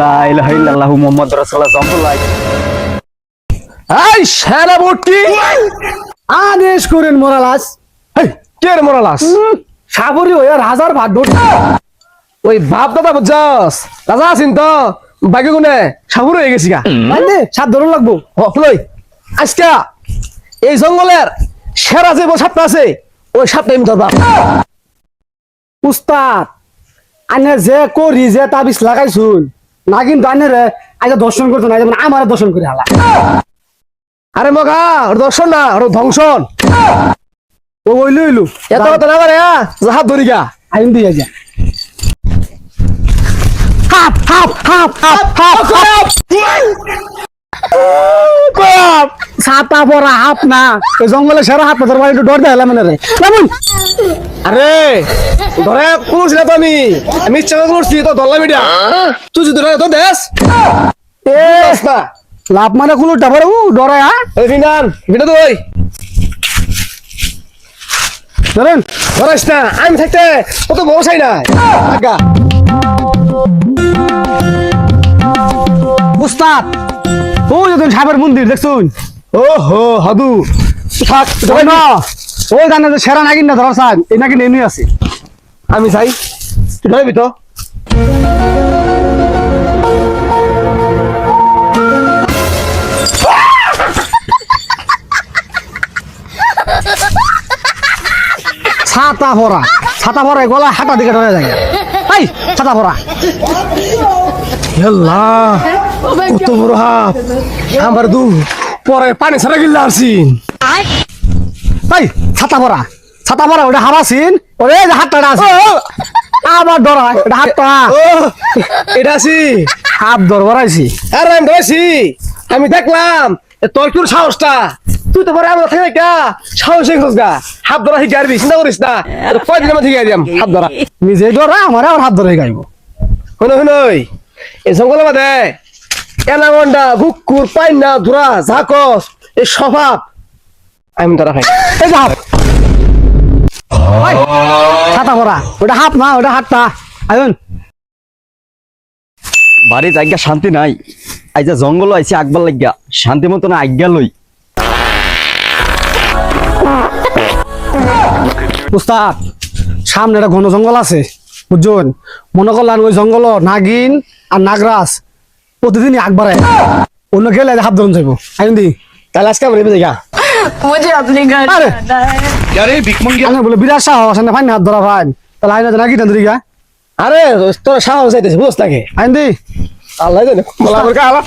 লা ইলাহা ইল্লাল্লাহু মুহাম্মাদুর রাসূলুল্লাহ জঙ্গল এই সেনাপতি আদেশ করেন মোরালাস। এই কে রে মোরালাস? সাবরি হয়ে রাজার ভাত ধর। ওই বাপ দাদা বুঝছস রাজা আছেন তো বাকি গুনে সাবুর হয়ে গেছি গা। মানে সাত ধরন লাগবো। হলই আজকে এই জঙ্গলের সেরা যে সাপটা আছে ওই সাপটা আমি ধরবা। উস্তাদ আনে যে করি যে তাবিজ লাগাইছুন না কিন্তু আনে রে আগে দর্শন করতো না যেমন আমার দর্শন করে হালা। আরে মগা ওর দর্শন না ওর ধ্বংসন। ও ওইলু ওইলু এত কথা না পারে হাত ধরি গা আইন দিয়ে যা। হাপ হাপ হাপ হাপ হাপ হাপ বাপ ছাতা পরা হাপ না এই জঙ্গলে সেরা হাপ ধরবা একটু ডর দেয় মানে রে কেমন। আরে ধরে কোনো ছিল তো আমি ইচ্ছা করছি তো ধরলাম এটা তুই যদি ধরে তো দেশ এ না লাভ মানে কোনো টাবারে ডরে হ্যাঁ এই বিনান বিনা তো ওই ধরেন ধরাস না আমি থাকতে কত বড় চাই না আগা উস্তাদ ও যখন সাহেবের মন্দির দেখছুন ও হো হাদু থাক ওই না ওই জানে যে সেরা নাগিন না ধরার সাহেব এই নাকি নেমে আছে। আমি চাই তুই ধরবি তো ছাতা ভরা গলা হাঁটা দিকে ধরে যায়। এই ছাতা ভরা আল্লাহ কত বড় হাফ আমার দু পরে পানি ছাড়া গিল্লা আসছি এই ছাতা ভরা ওটা হারাসিন ওরে যে হাতটা আছে আবার ডরায় ওটা হাতটা ও এটা আছি হাত ধর ভরাইছি। আরে আমি ধরেছি আমি দেখলাম তোর তোর সাহসটা তুই তো পরে আমরা থাকে কা সাহস খোঁজ গা হাত ধরা শিখে আরবি চিন্তা করিস না কয়দিনের মধ্যে শিখাই দিলাম হাত ধরা নিজে ডরা আমার আবার হাত ধরে গাইব। শুনো শুনোই এই জঙ্গলের মধ্যে এনাগন্ডা বুকুর পাইনা ধরা ঝাকস এই স্বভাব আমি ধরা খাই এই যে হাত ছাতা ভরা ওটা হাত না ওটা হাতটা আয়ন বাড়ি জায়গা শান্তি নাই আইজা জঙ্গল আইছি আকবার লাগিয়া শান্তি মতো না আজ্ঞা লই। উস্তাদ সামনে একটা ঘন জঙ্গল আছে বুঝছেন মনে করলেন ওই জঙ্গল নাগিন আর নাগরাজ প্রতিদিনই আগবাড়ায় অন্য গেলে হাত ধরুন যাইব আইন দি তাহলে আজকে আমরা এবার দেখা मुझे अपने घर अरे! जाना है। আমি বলে বিরাট সাহস না ফাইন হাত ধরা ফাইন তাহলে আইন নাকি টান ধরি গা আরে তোর সাহস যাইতেছে বুঝ লাগে আইন দি আল্লাহ জানে মালা আমার কালা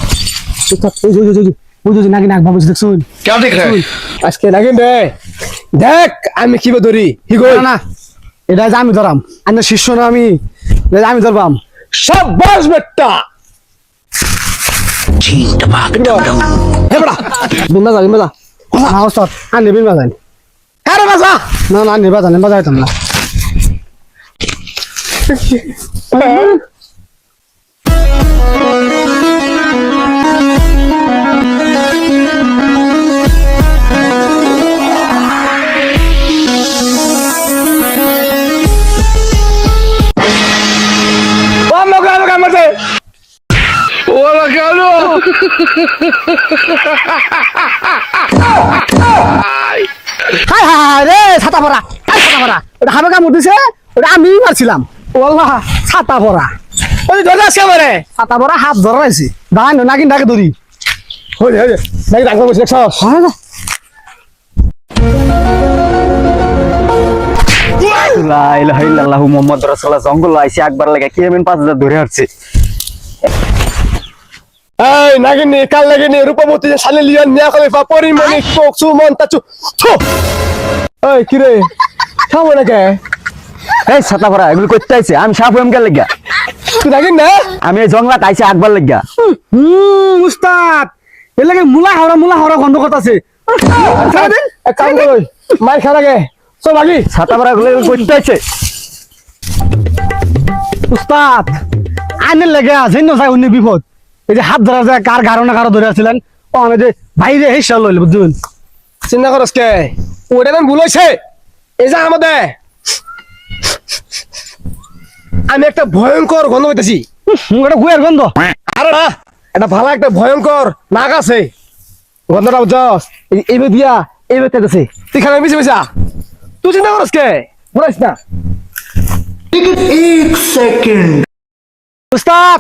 বুঝছি নাকি নাক ভাবছি দেখছুন क्या देख रहे हैं? আজকে নাগিন রে দেখ আমি কি ধরি কি কই না এটা যে আমি ধরাম আইন শিষ্য না আমি এটা যে আমি ধরবাম সাব্বাস বেটা হে বড়া বিমা যা না উস্তাদ আর নেবেন বাজান আরে বাজা না না নেবা জানেন বাজাইতাম না ও মগা মগা মতে ওরা কেন? হাই হাই রে ছাতা ভরা ওটা হামে কামড় দিছে ওটা আমি মারছিলাম ওল্লাহ ছাতা ভরা ওই ধরে আজকে আমারে ছাতা ভরা হাত ধরাইছি দাঁড়ান নাকি ডাকে ধরি হই হই নাকি ডাক্তার বসে দেখছস লা ইলাহা ইল্লাল্লাহু মুহাম্মাদুর রাসূলুল্লাহ জঙ্গল আইছি আকবার লাগা কি এমন 5000 ধরে আসছে। এই নাগিনি কাল লাগিনি রূপবতী সালে লিয়ান মিয়া খলিফা পরিমণি কোক সুমন তাচু থু এই কি রে খাবো না কে এই ছাতা ভরা এগুলো করতে আইছে আমি সাপ হইম কে লাগা তুই নাগিন না আমি এই জঙ্গলাত আইছি আকবার লাগা। উস্তাদ এর লাগে মুলা হাওড়া গন্ধ কথা আছে এক কাম কর মাই খা লাগে চল লাগি ছাতা ভরা এগুলো করতে আইছে। উস্তাদ আইনের লেগে আছে না যায় অন্য বিপদ এই যে হাত ধরা যায় কার গারো না কারো ধরে আসছিলেন ও আমি যে বাইরে হেসা লইল বুঝুন চিন্তা করস কে ওটা আমি ভুল হইছে এই যে আমাদের আমি একটা ভয়ঙ্কর গন্ধ পাইতেছি এটা গুয়ের গন্ধ আরে না এটা ভালো একটা ভয়ঙ্কর নাগ আছে গন্ধটা বুঝছস এইভাবে দিয়া এইভাবে তেতেছে তুই খানে মিশে মিশা তুই চিন্তা করস কে বলিস না উস্তাদ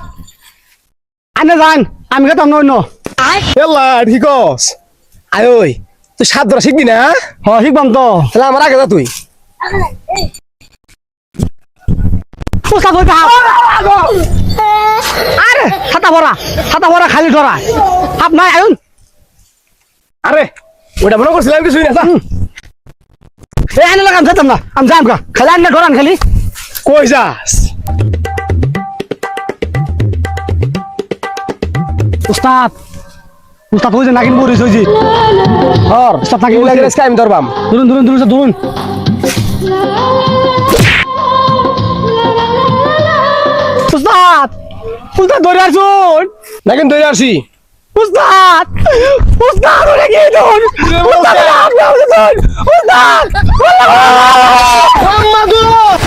আনে যান আমি খেতাম না অন্য এল্লা ঠিক আছে আয় ওই তুই সাত ধরা শিখবি না হ শিখবাম তো তাহলে আমার আগে যা তুই উস্তাদ হইতে আরে ছাতা ভরা খালি ধরা হাপ নাই আয়ুন আরে ওটা মনে করছিলাম কিছুই না যা। এ আনে লাগাম যেতাম না আমি যাম গা খালি আনে ধরান খালি কই যাস উস্তাদ উস্তাদ হই যে নাকিন বরিস হইছি হর উস্তাদ নাকিন লাগে বরিস আমি ধরবাম ধরুন ধরুন ধরুন ধরুন উস্তাদ উস্তাদ ধরে আসুন না কিন্তু ধরে আসি উস্তাদ উস্তাদ ওরে কি ধরুন উস্তাদ উস্তাদ মোহাম্মদুর